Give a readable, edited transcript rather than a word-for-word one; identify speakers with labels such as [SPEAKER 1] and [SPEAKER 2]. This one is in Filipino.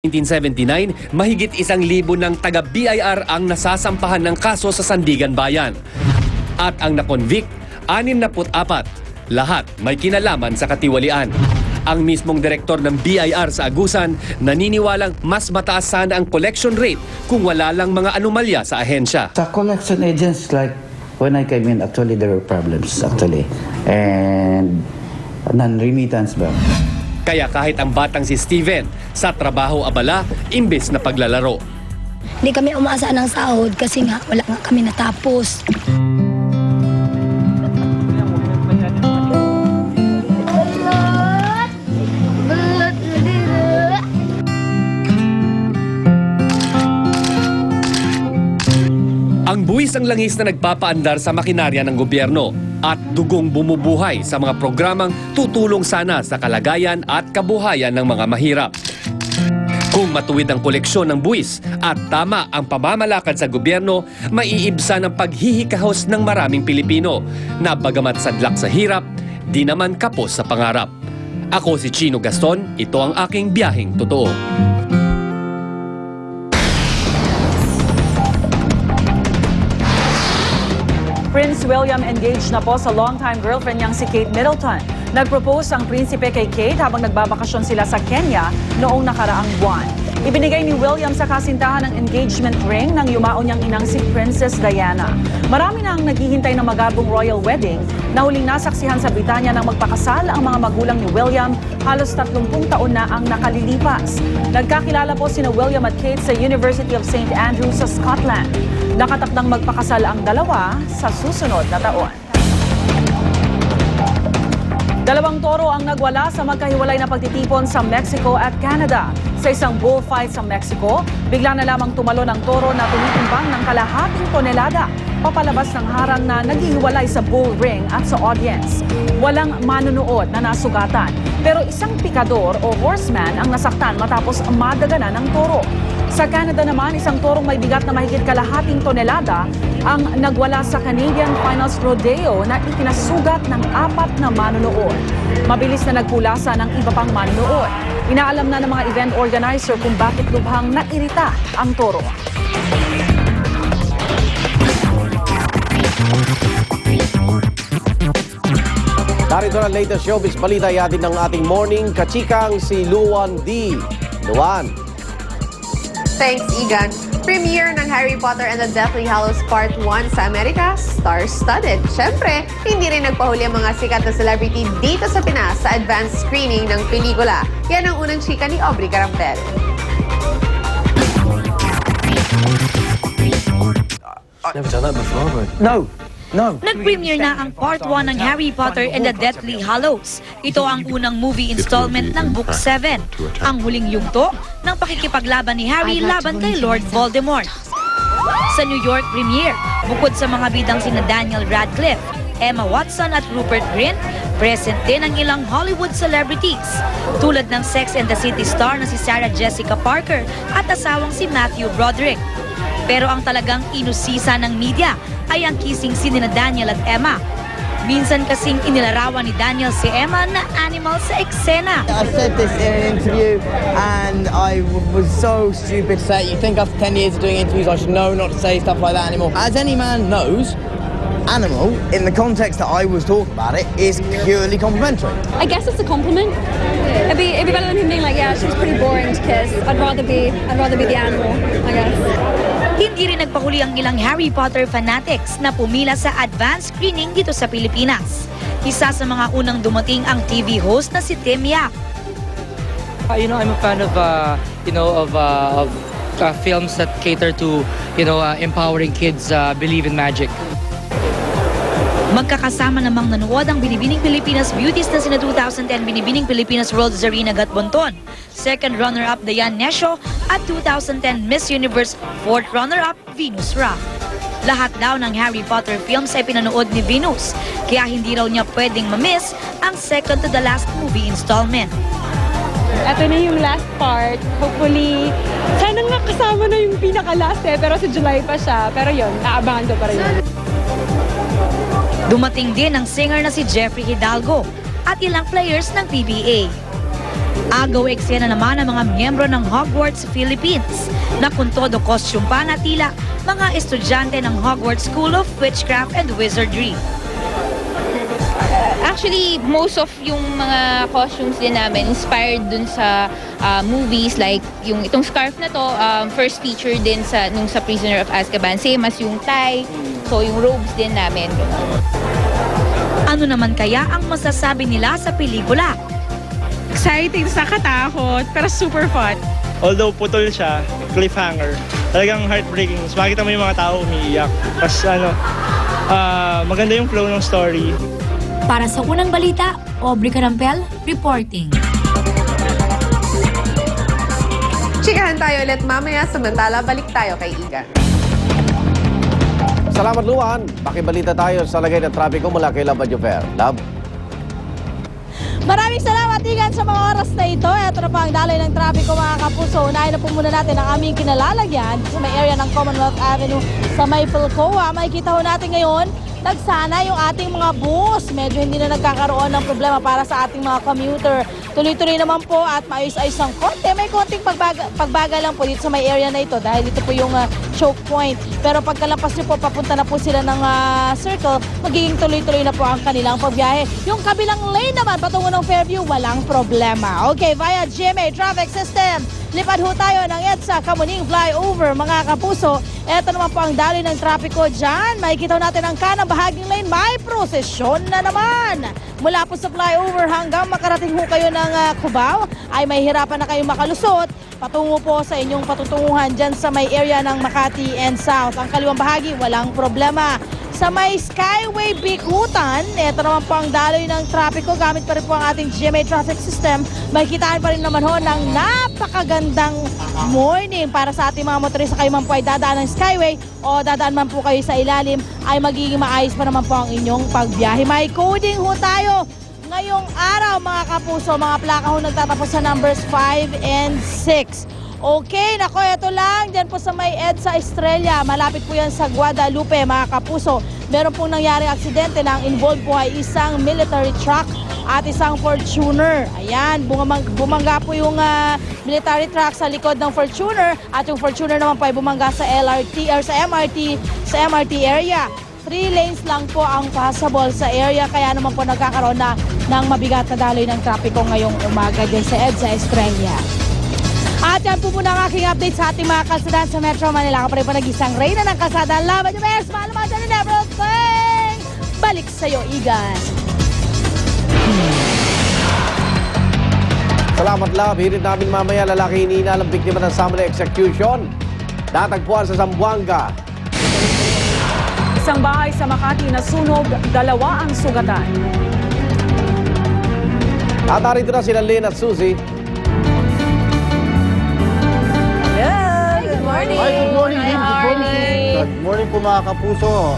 [SPEAKER 1] 1979, mahigit 1,000 ng taga-BIR ang nasasampahan ng kaso sa Sandigan Bayan. At ang nakonvict, 64. Lahat may kinalaman sa katiwalian. Ang mismong direktor ng BIR sa Agusan naniniwalang mas mataas sana ang collection rate kung wala lang mga anomalya sa ahensya.
[SPEAKER 2] Sa collection agents, like when I came in, actually there were problems actually. And non-remittance ba?
[SPEAKER 1] Kaya kahit ang batang si Steven, sa trabaho abala, imbes na paglalaro.
[SPEAKER 3] Hindi kami umasa ng sahod kasi nga wala nga kami natapos.
[SPEAKER 1] Ang buwis ang langis na nagpapaandar sa makinarya ng gobyerno at dugong bumubuhay sa mga programang tutulong sana sa kalagayan at kabuhayan ng mga mahirap. Kung matuwid ang koleksyon ng buwis at tama ang pamamalakad sa gobyerno, maiibsan ang paghihikahos ng maraming Pilipino na bagamat sadlak sa hirap, di naman kapos sa pangarap. Ako si Chino Gaston, ito ang aking biyaheng totoo.
[SPEAKER 4] Prince William engaged na po sa longtime girlfriend niyang si Kate Middleton. Nag-propose ang prinsipe kay Kate habang nagbabakasyon sila sa Kenya noong nakaraang buwan. Ibinigay ni William sa kasintahan ng engagement ring ng yumao niyang inang si Princess Diana. Marami na ang naghihintay ng magabong royal wedding na huling nasaksihan sa Britanya nang magpakasal ang mga magulang ni William. Halos 30 taon na ang nakalilipas. Nagkakilala po sina William at Kate sa University of St. Andrews sa Scotland. Nakatakdang magpakasal ang dalawa sa susunod na taon. Dalawang toro ang nagwala sa magkahiwalay na pagtitipon sa Mexico at Canada. Sa isang bullfight sa Mexico, bigla na lamang tumalon ang toro na tumitimbang ng kalahating tonelada papalabas ng harang na naghihiwalay sa bull ring at sa audience. Walang manunood na nasugatan, pero isang pikador o horseman ang nasaktan matapos madaganan ng toro. Sa Canada naman, isang torong may bigat na mahigit kalahating tonelada ang nagwala sa Canadian Finals Rodeo na ikinasugat ng 4 na manunood. Mabilis na nagpulasa ng iba pang manunood. Inaalam na ng mga event organizer kung bakit lubhang nairita ang toro.
[SPEAKER 5] Narito ang latest showbiz balita yatin ng ating morning kachikang si Luan D. Luan.
[SPEAKER 6] Thanks, Igan. Premiere ng Harry Potter and the Deathly Hallows Part 1 sa Amerika, star-studded. Siyempre, hindi rin nagpahuli ang mga sikat na celebrity dito sa Pinas sa advanced screening ng pelikula. Yan ang unang chika ni Aubrey Carampel.
[SPEAKER 5] Never done that before, but...
[SPEAKER 2] No.
[SPEAKER 7] Nag-premiere na ang Part 1 ng Harry Potter and the Deathly Hallows. Ito ang unang movie installment ng Book 7, ang huling yugto ng pakikipaglaban ni Harry laban kay Lord Voldemort. Sa New York premiere, bukod sa mga bidang sina Daniel Radcliffe, Emma Watson at Rupert Grint, present din ang ilang Hollywood celebrities, tulad ng Sex and the City star na si Sarah Jessica Parker at asawang si Matthew Broderick. Pero ang talagang inusisa ng media ay ang kissing scene ni Daniel at Emma. Minsan kasing inilarawan ni Daniel si Emma na animal sa eksena.
[SPEAKER 8] I said this in an interview and I was so stupid to say it. You think after 10 years of doing interviews I should know not to say stuff like that anymore. As any man knows, animal, in the context that I was talking about it, is purely complimentary.
[SPEAKER 9] I guess it's a compliment. It'd be better than him being like, yeah, she's pretty boring to kiss. I'd rather be the animal, I guess.
[SPEAKER 7] Hindi rin nagpahuli ang ilang Harry Potter fanatics na pumila sa advanced screening dito sa Pilipinas. Isa sa mga unang dumating ang TV host na si Tim Yap.
[SPEAKER 10] I'm a fan of films that cater to empowering kids believe in magic.
[SPEAKER 7] Magkakasama namang nanood ang Binibining Pilipinas Beauties na sina 2010 Binibining Pilipinas World Zarina Gatbonton, second runner-up Dayan Nescio at 2010 Miss Universe fourth runner-up Venus Ra. Lahat daw ng Harry Potter films ay pinanood ni Venus, kaya hindi raw niya pwedeng ma-miss ang second to the last movie installment.
[SPEAKER 9] Ito na yung last part. Hopefully, sana nga kasama na yung pinaka-last pero sa July pa siya. Pero yun, naabangan ko pa rin yun.
[SPEAKER 7] Dumating din ang singer na si Jeffrey Hidalgo at ilang players ng PBA. Agaw eksena naman ang mga miyembro ng Hogwarts Philippines na kung todo costume pa na tila mga estudyante ng Hogwarts School of Witchcraft and Wizardry.
[SPEAKER 11] Actually, most of yung mga costumes din namin inspired dun sa movies, like yung itong scarf na to, first feature din sa Prisoner of Azkaban, same as yung tie, so yung robes din namin.
[SPEAKER 7] Ano naman kaya ang masasabi nila sa pelikula?
[SPEAKER 9] Exciting sa katakot, pero super fun.
[SPEAKER 12] Although putol siya, cliffhanger, talagang heartbreaking. So, makikita mo yung mga tao umiiyak. Tapos maganda yung flow ng story.
[SPEAKER 7] Para sa unang balita, Aubrey Carampel, reporting.
[SPEAKER 6] Chikahan tayo ulit mamaya, samantala balik tayo kay Igan.
[SPEAKER 5] Salamat, Luan. Pakibalita tayo sa lagay ng trapiko mula kay Love Adjufer. Love.
[SPEAKER 13] Maraming salamat, Igan, sa mga oras na ito. Ito na pa ang daloy ng trapiko, mga kapuso. Unahin na po muna natin ang aming kinalalagyan sa may area ng Commonwealth Avenue sa may Pilcoa. Makikita ho natin ngayon, nagsana yung ating mga bus. Medyo hindi na nagkakaroon ng problema para sa ating mga commuter. Tuloy-tuloy naman po at maayos-ayos ng konti. May konting pagbaga lang po dito sa may area na ito dahil ito po yung choke point. Pero pagkalampas nyo po, papunta na po sila ng circle, magiging tuloy-tuloy na po ang kanilang pagbiyahe. Yung kabilang lane naman, patungo ng Fairview, walang problema. Okay, via GMA Traffic System, lipad ho tayo ng EDSA Kamuning Flyover, mga kapuso. Ito naman po ang daloy ng trapiko dyan. Makikita natin ang kanang bahaging lane, may prosesyon na naman. Mula po sa flyover hanggang makarating ho kayo ng Cubao, ay may hirapan na kayong makalusot patungo po sa inyong patutunguhan dyan sa may area ng Makati and South. Ang kaliwang bahagi, walang problema. Sa may Skyway Bikutan, ito naman po ang daloy ng trapiko. Gamit pa rin po ang ating GMA Traffic System. Makikitaan pa rin naman ho ng napakagandang morning para sa ating mga motorista. Kayo man po ay dadaan ng Skyway o dadaan man po kayo sa ilalim, ay magiging maayos pa naman po ang inyong pagbiyahe. May coding ho tayo ngayong araw, mga kapuso. Mga plaka ho nagtatapos sa numbers 5 and 6. Okay, nako, ito lang. Diyan po sa may EDSA Estrella. Malapit po yan sa Guadalupe, mga kapuso. Meron pong nangyaring aksidente na ang involved po ay isang military truck at isang Fortuner. Ayan, bumangga po yung military truck sa likod ng Fortuner at yung Fortuner naman po ay bumangga sa LRT or sa MRT area. 3 lanes lang po ang passable sa area, kaya naman po nagkakaroon na ng mabigat na daloy ng trapiko ngayong umaga dyan sa EDSA Estrella. At yan po muna ang aking update sa ating mga kalsadaan sa Metro Manila. Ako pa rin po nag-isang reyna ng kalsada. Laban yung best, malaman dyan in everything. Balik sa'yo, Igan.
[SPEAKER 5] Salamat, Love. Hirit namin mamaya lalaki iniinal ang biktima ng summary execution. Natagpuan sa Zamboanga.
[SPEAKER 4] Isang bahay sa Makati nasunog, 2 ang sugatan.
[SPEAKER 5] At narito na sila Lynn at Susie.
[SPEAKER 13] Good morning.
[SPEAKER 14] Good morning po mga kapuso.